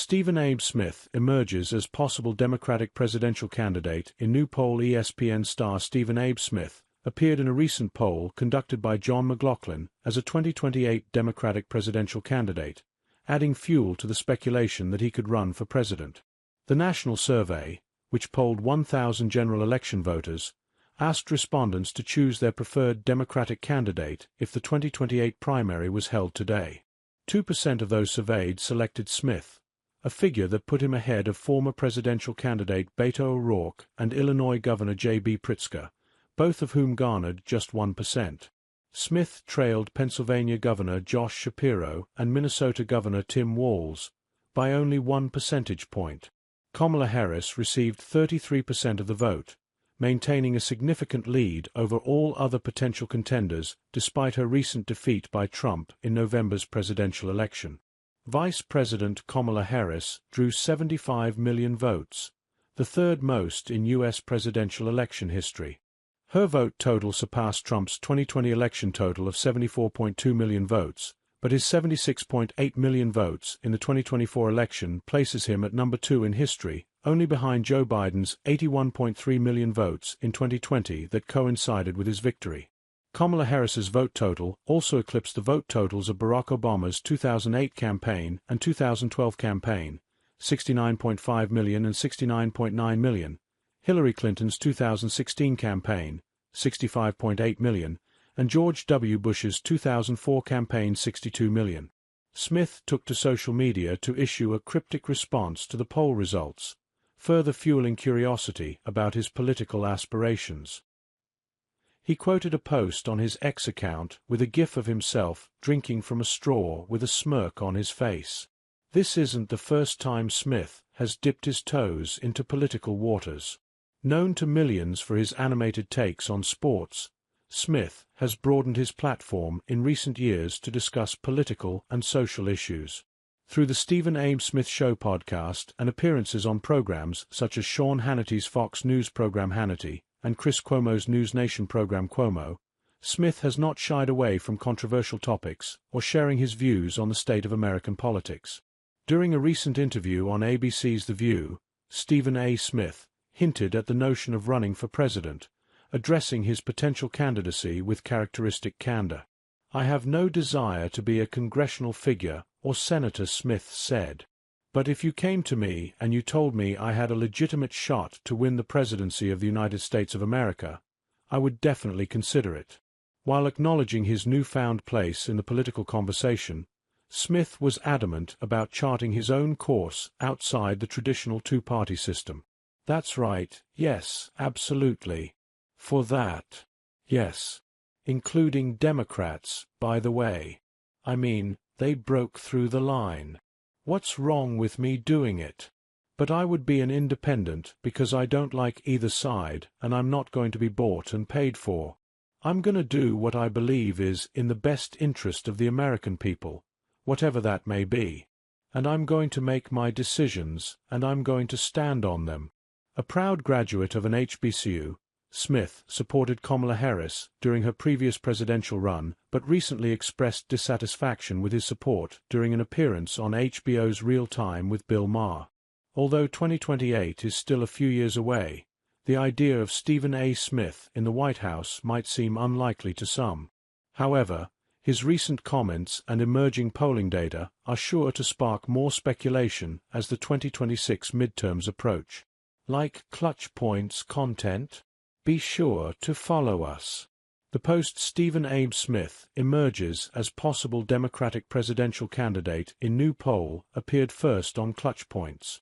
Stephen Abe Smith emerges as possible Democratic presidential candidate in new poll. ESPN star Stephen Abe Smith appeared in a recent poll conducted by John McLaughlin as a 2028 Democratic presidential candidate, adding fuel to the speculation that he could run for president. The national survey, which polled 1,000 general election voters, asked respondents to choose their preferred Democratic candidate if the 2028 primary was held today. 2% of those surveyed selected Smith, a figure that put him ahead of former presidential candidate Beto O'Rourke and Illinois Governor J.B. Pritzker, both of whom garnered just 1%. Smith trailed Pennsylvania Governor Josh Shapiro and Minnesota Governor Tim Walz by only 1 percentage point. Kamala Harris received 33% of the vote, maintaining a significant lead over all other potential contenders despite her recent defeat by Trump in November's presidential election. Vice President Kamala Harris drew 75 million votes, the third most in U.S. presidential election history. Her vote total surpassed Trump's 2020 election total of 74.2 million votes, but his 76.8 million votes in the 2024 election places him at number 2 in history, only behind Joe Biden's 81.3 million votes in 2020 that coincided with his victory. Kamala Harris's vote total also eclipsed the vote totals of Barack Obama's 2008 campaign and 2012 campaign, 69.5 million and 69.9 million, Hillary Clinton's 2016 campaign, 65.8 million, and George W. Bush's 2004 campaign, 62 million. Smith took to social media to issue a cryptic response to the poll results, further fueling curiosity about his political aspirations. He quoted a post on his X account with a gif of himself drinking from a straw with a smirk on his face. This isn't the first time Smith has dipped his toes into political waters. Known to millions for his animated takes on sports, Smith has broadened his platform in recent years to discuss political and social issues. Through the Stephen Abe Smith Show podcast and appearances on programs such as Sean Hannity's Fox News program Hannity and Chris Cuomo's News Nation program Cuomo, Smith has not shied away from controversial topics or sharing his views on the state of American politics. During a recent interview on ABC's The View, Stephen A. Smith hinted at the notion of running for president, addressing his potential candidacy with characteristic candor. "I have no desire to be a congressional figure or senator," Smith said. "But if you came to me and you told me I had a legitimate shot to win the presidency of the United States of America, I would definitely consider it." While acknowledging his newfound place in the political conversation, Smith was adamant about charting his own course outside the traditional two-party system. "That's right, yes, absolutely. For that. Yes. Including Democrats, by the way. I mean, they broke through the line. What's wrong with me doing it? But I would be an independent because I don't like either side and I'm not going to be bought and paid for. I'm going to do what I believe is in the best interest of the American people, whatever that may be. And I'm going to make my decisions and I'm going to stand on them." A proud graduate of an HBCU, Smith supported Kamala Harris during her previous presidential run but recently expressed dissatisfaction with his support during an appearance on HBO's Real Time with Bill Maher. Although 2028 is still a few years away, the idea of Stephen A. Smith in the White House might seem unlikely to some. However, his recent comments and emerging polling data are sure to spark more speculation as the 2026 midterms approach. Like Clutch Points content? Be sure to follow us. The post Stephen Abe Smith emerges as possible Democratic presidential candidate in new poll appeared first on Clutch Points.